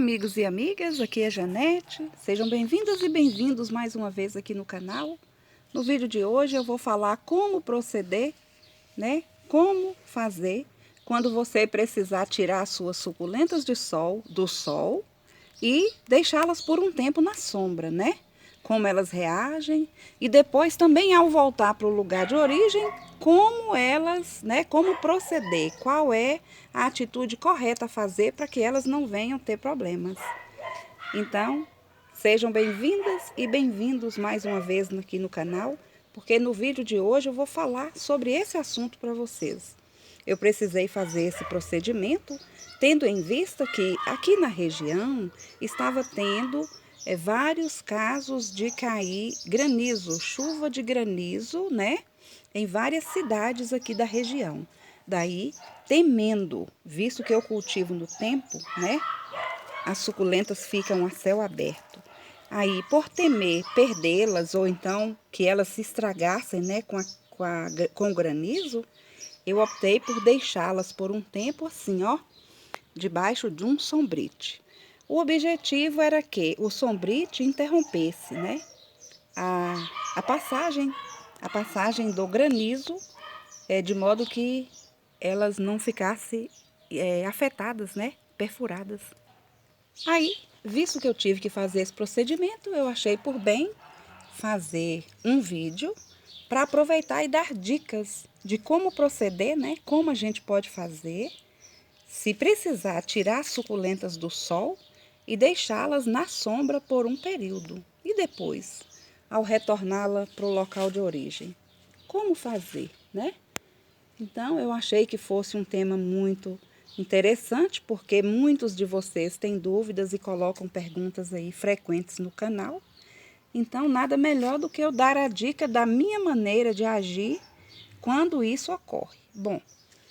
amigos e amigas, aqui é Janete, sejam bem-vindas e bem-vindos mais uma vez aqui no canal. No vídeo de hoje eu vou falar como proceder, né? Como fazer quando você precisar tirar as suas suculentas do sol e deixá-las por um tempo na sombra, né? Como elas reagem e depois também ao voltar para o lugar de origem, como elas, né, como proceder, qual é a atitude correta a fazer para que elas não venham ter problemas. Então, sejam bem-vindas e bem-vindos mais uma vez aqui no canal, porque no vídeo de hoje eu vou falar sobre esse assunto para vocês. Eu precisei fazer esse procedimento, tendo em vista que aqui na região estava tendo vários casos de cair granizo, chuva de granizo, né? Em várias cidades aqui da região. Daí, temendo, visto que eu cultivo no tempo, né? As suculentas ficam a céu aberto. Aí, por temer perdê-las ou então que elas se estragassem, né, com o granizo, eu optei por deixá-las por um tempo assim, ó, debaixo de um sombrite. O objetivo era que o sombrite interrompesse, né, a passagem do granizo, de modo que elas não ficassem afetadas, né, perfuradas. Aí, visto que eu tive que fazer esse procedimento, eu achei por bem fazer um vídeo para aproveitar e dar dicas de como proceder, né? Como a gente pode fazer, se precisar tirar as suculentas do sol e deixá-las na sombra por um período. E depois, ao retorná-la para o local de origem, como fazer, né? Então, eu achei que fosse um tema muito interessante, porque muitos de vocês têm dúvidas e colocam perguntas aí frequentes no canal. Então, nada melhor do que eu dar a dica da minha maneira de agir quando isso ocorre. Bom,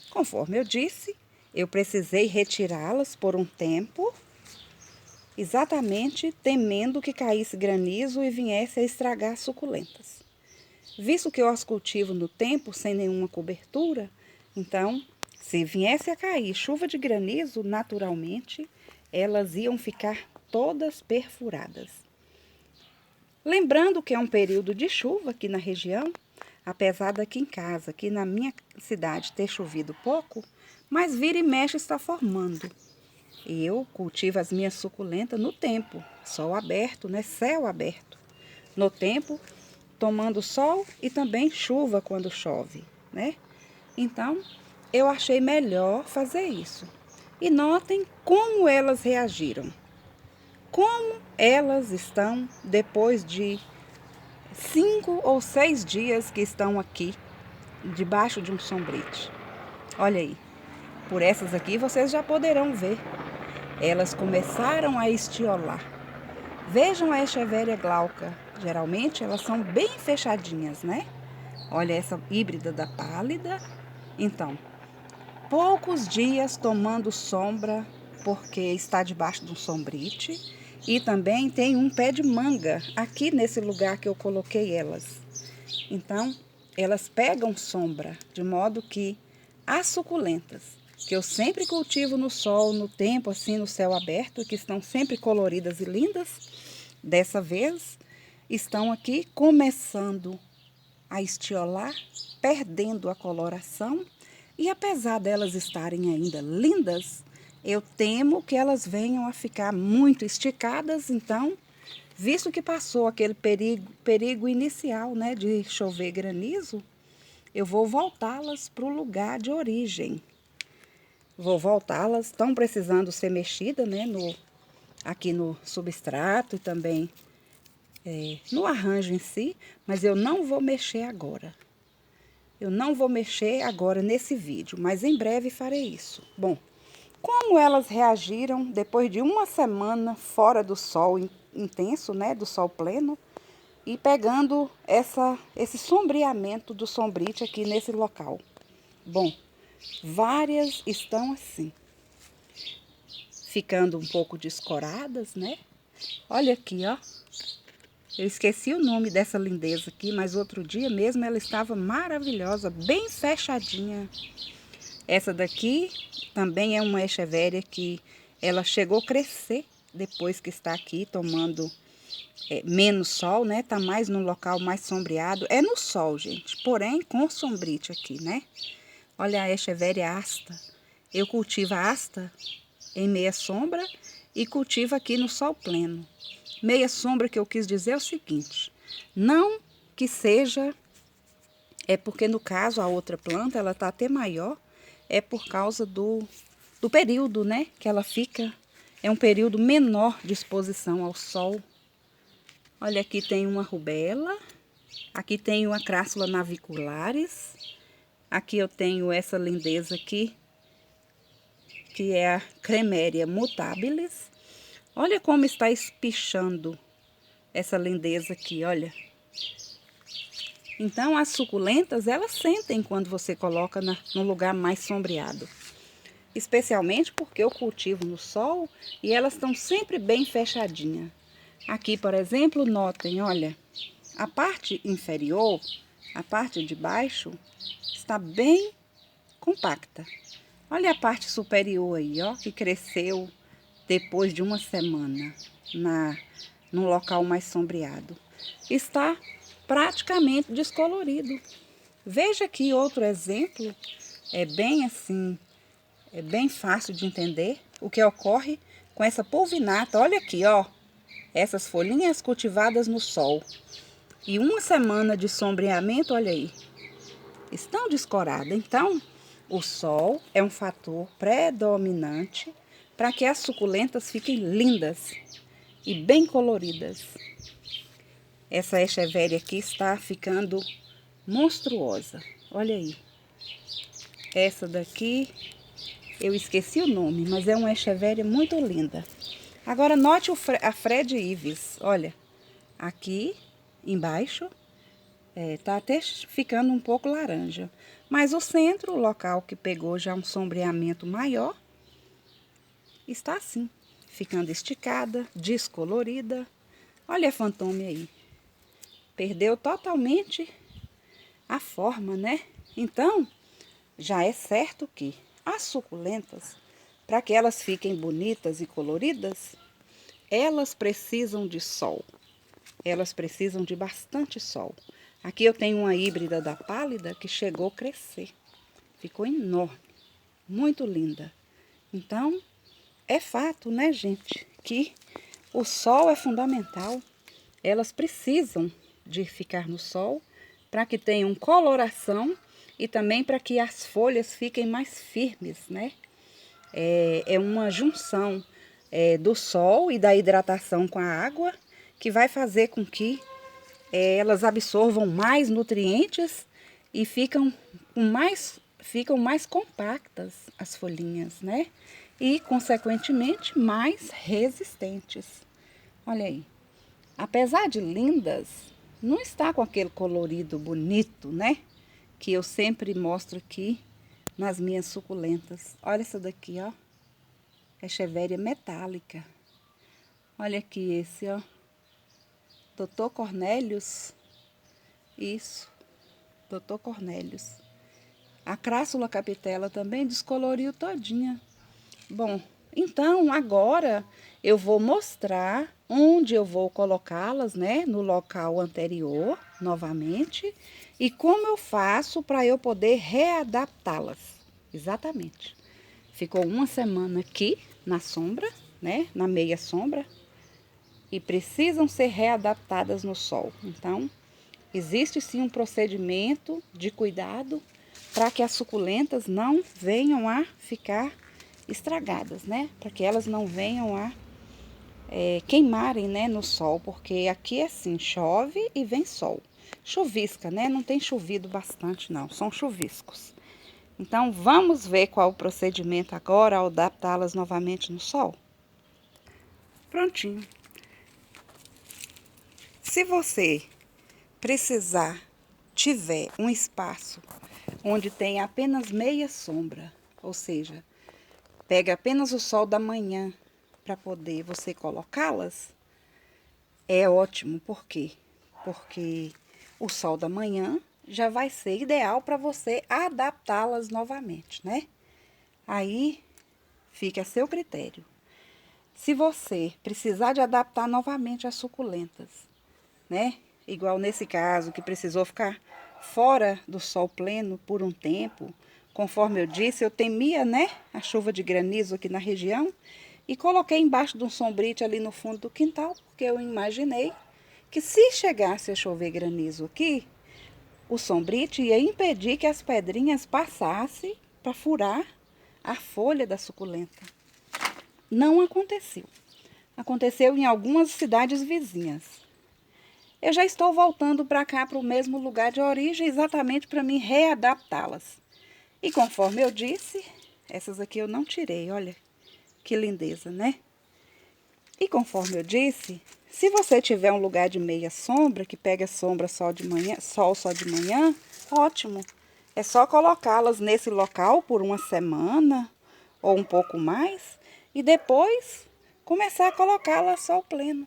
conforme eu disse, eu precisei retirá-las por um tempo, exatamente temendo que caísse granizo e viesse a estragar as suculentas. Visto que eu as cultivo no tempo, sem nenhuma cobertura, então, se viesse a cair chuva de granizo, naturalmente, elas iam ficar todas perfuradas. Lembrando que é um período de chuva aqui na região, apesar daqui em casa, aqui na minha cidade, ter chovido pouco, mas vira e mexe está formando. E eu cultivo as minhas suculentas no tempo, sol aberto, né? Céu aberto. No tempo, tomando sol e também chuva quando chove, né? Então, eu achei melhor fazer isso. E notem como elas reagiram. Como elas estão depois de 5 ou 6 dias que estão aqui, debaixo de um sombrite. Olha aí, por essas aqui vocês já poderão ver. Elas começaram a estiolar. Vejam a Echeveria glauca. Geralmente elas são bem fechadinhas, né? Olha essa híbrida da pálida. Então, poucos dias tomando sombra, porque está debaixo de um sombrite. E também tem um pé de manga aqui nesse lugar que eu coloquei elas. Então, elas pegam sombra, de modo que as suculentas, que eu sempre cultivo no sol, no tempo, assim, no céu aberto, que estão sempre coloridas e lindas, dessa vez estão aqui começando a estiolar, perdendo a coloração. E apesar delas estarem ainda lindas, eu temo que elas venham a ficar muito esticadas. Então, visto que passou aquele perigo inicial, né, de chover granizo, eu vou voltá-las para o lugar de origem. Vou voltá-las, estão precisando ser mexidas, né, aqui no substrato e também no arranjo em si, mas eu não vou mexer agora. Eu não vou mexer agora nesse vídeo, mas em breve farei isso. Bom, como elas reagiram depois de uma semana fora do sol intenso, né, do sol pleno, e pegando esse sombreamento do sombrite aqui nesse local? Bom, várias estão assim, ficando um pouco descoradas, né? Olha aqui, ó. Eu esqueci o nome dessa lindeza aqui, mas outro dia mesmo ela estava maravilhosa, bem fechadinha. Essa daqui também é uma Echeveria que ela chegou a crescer depois que está aqui tomando menos sol, né? Tá mais no local mais sombreado. É no sol, gente, porém com sombrite aqui, né? Olha a Echeveria asta. Eu cultivo a asta em meia sombra e cultivo aqui no sol pleno. Meia sombra que eu quis dizer é o seguinte, não que seja, porque no caso a outra planta, ela tá até maior, é por causa do período, né, que ela fica, é um período menor de exposição ao sol. Olha, aqui tem uma rubela, aqui tem uma crassula naviculares, aqui eu tenho essa lindeza aqui, que é a Cremeria mutabilis. Olha como está espichando essa lindeza aqui, olha. Então, as suculentas, elas sentem quando você coloca no lugar mais sombreado. Especialmente porque eu cultivo no sol e elas estão sempre bem fechadinhas. Aqui, por exemplo, notem, olha, a parte inferior, a parte de baixo, está bem compacta. Olha a parte superior aí, ó, que cresceu depois de uma semana no local mais sombreado. Está praticamente descolorido. Veja aqui outro exemplo, é bem assim, é bem fácil de entender o que ocorre com essa pulvinata. Olha aqui, ó, essas folhinhas cultivadas no sol. E uma semana de sombreamento, olha aí, estão descoradas. Então, o sol é um fator predominante para que as suculentas fiquem lindas e bem coloridas. Essa Echeveria aqui está ficando monstruosa. Olha aí. Essa daqui, eu esqueci o nome, mas é uma Echeveria muito linda. Agora, note a Fred Ives. Olha, aqui embaixo, tá até ficando um pouco laranja. Mas o centro, o local que pegou já um sombreamento maior, está assim, ficando esticada, descolorida. Olha a Fantôme aí. Perdeu totalmente a forma, né? Então, já é certo que as suculentas, para que elas fiquem bonitas e coloridas, elas precisam de sol. Elas precisam de bastante sol. Aqui eu tenho uma híbrida da pálida que chegou a crescer. Ficou enorme, muito linda. Então, é fato, né, gente, que o sol é fundamental. Elas precisam de ficar no sol para que tenham coloração e também para que as folhas fiquem mais firmes, né? É uma junção do sol e da hidratação com a água que vai fazer com que elas absorvam mais nutrientes e ficam mais compactas as folhinhas, né? E, consequentemente, mais resistentes. Olha aí. Apesar de lindas, não está com aquele colorido bonito, né? Que eu sempre mostro aqui nas minhas suculentas. Olha essa daqui, ó. Echeveria metálica. Olha aqui esse, ó. Dr. Cornélios. Isso, Dr. Cornélios. A crassula capitela também descoloriu todinha. Bom, então agora eu vou mostrar onde eu vou colocá-las, né, no local anterior, novamente, e como eu faço para eu poder readaptá-las. Exatamente. Ficou uma semana aqui na sombra, né, na meia sombra, e precisam ser readaptadas no sol. Então, existe sim um procedimento de cuidado para que as suculentas não venham a ficar estragadas, né? Para que elas não venham a queimarem, né, no sol, porque aqui é assim, chove e vem sol. Chuvisca, né? Não tem chovido bastante não, são chuviscos. Então, vamos ver qual o procedimento agora ao adaptá-las novamente no sol? Prontinho. Se você tiver um espaço onde tem apenas meia sombra, ou seja, pega apenas o sol da manhã para poder você colocá-las, é ótimo. Por quê? Porque o sol da manhã já vai ser ideal para você adaptá-las novamente, né? Aí fica a seu critério. Se você precisar de adaptar novamente as suculentas, né? Igual nesse caso, que precisou ficar fora do sol pleno por um tempo, conforme eu disse, eu temia, né, a chuva de granizo aqui na região e coloquei embaixo de um sombrite ali no fundo do quintal, porque eu imaginei que se chegasse a chover granizo aqui, o sombrite ia impedir que as pedrinhas passassem para furar a folha da suculenta. Não aconteceu. Aconteceu em algumas cidades vizinhas. Eu já estou voltando para cá, para o mesmo lugar de origem, exatamente para me readaptá-las. E conforme eu disse, essas aqui eu não tirei, olha que lindeza, né? E conforme eu disse, se você tiver um lugar de meia sombra, que pega sombra só de manhã, sol só de manhã, ótimo. É só colocá-las nesse local por uma semana ou um pouco mais e depois começar a colocá-las sol pleno.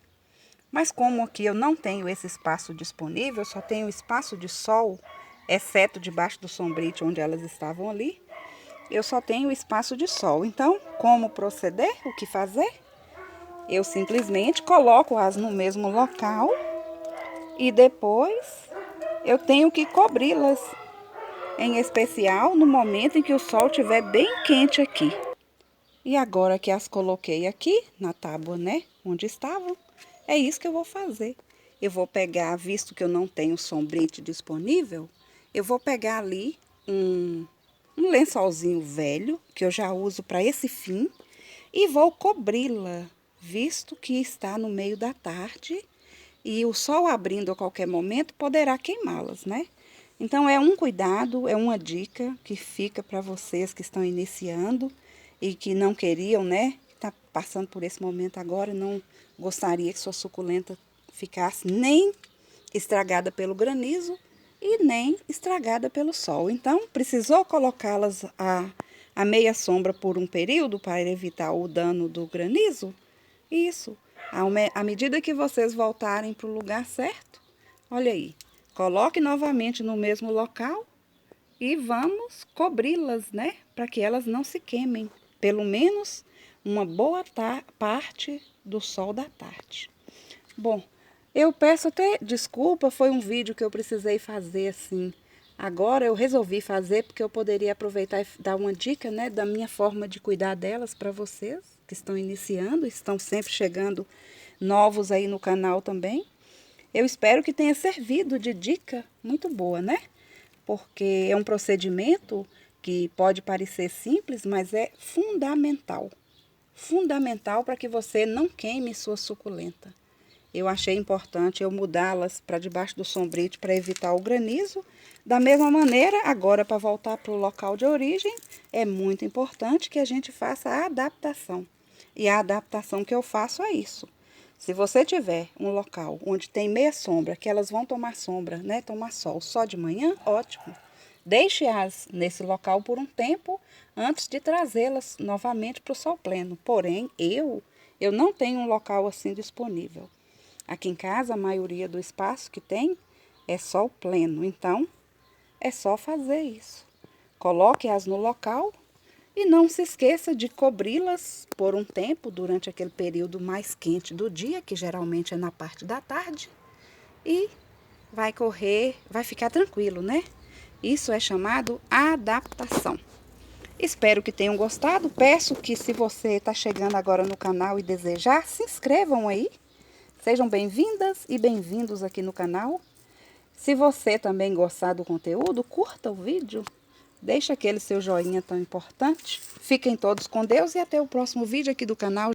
Mas como aqui eu não tenho esse espaço disponível, só tenho espaço de sol, exceto debaixo do sombrite onde elas estavam ali, eu só tenho espaço de sol. Então, como proceder? O que fazer? Eu simplesmente coloco-as no mesmo local e depois eu tenho que cobri-las, em especial no momento em que o sol estiver bem quente aqui. E agora que as coloquei aqui na tábua, né, onde estavam, é isso que eu vou fazer. Eu vou pegar, visto que eu não tenho sombrite disponível, eu vou pegar ali um lençolzinho velho, que eu já uso para esse fim, e vou cobri-la, visto que está no meio da tarde e o sol abrindo a qualquer momento poderá queimá-las, né? Então é um cuidado, é uma dica que fica para vocês que estão iniciando e que não queriam, né? Está passando por esse momento agora e não gostaria que sua suculenta ficasse nem estragada pelo granizo e nem estragada pelo sol. Então, precisou colocá-las a meia sombra por um período para evitar o dano do granizo? Isso. À medida que vocês voltarem para o lugar certo, olha aí, coloque novamente no mesmo local e vamos cobri-las, né? Para que elas não se queimem. Pelo menos uma boa parte do sol da tarde. Bom, eu peço até desculpa, foi um vídeo que eu precisei fazer assim. Agora eu resolvi fazer porque eu poderia aproveitar e dar uma dica, né, da minha forma de cuidar delas para vocês que estão iniciando, estão sempre chegando novos aí no canal também. Eu espero que tenha servido de dica muito boa, né? Porque é um procedimento que pode parecer simples, mas é fundamental. Fundamental para que você não queime sua suculenta. Eu achei importante eu mudá-las para debaixo do sombrite para evitar o granizo. Da mesma maneira, agora para voltar para o local de origem, é muito importante que a gente faça a adaptação. E a adaptação que eu faço é isso. Se você tiver um local onde tem meia sombra, que elas vão tomar sombra, né, tomar sol só de manhã, ótimo. Deixe-as nesse local por um tempo antes de trazê-las novamente para o sol pleno. Porém, eu não tenho um local assim disponível. Aqui em casa, a maioria do espaço que tem é sol pleno. Então, é só fazer isso. Coloque-as no local e não se esqueça de cobri-las por um tempo durante aquele período mais quente do dia, que geralmente é na parte da tarde. E vai correr, vai ficar tranquilo, né? Isso é chamado adaptação. Espero que tenham gostado. Peço que, se você está chegando agora no canal e desejar, se inscrevam aí. Sejam bem-vindas e bem-vindos aqui no canal. Se você também gostar do conteúdo, curta o vídeo. Deixa aquele seu joinha tão importante. Fiquem todos com Deus e até o próximo vídeo aqui do canal.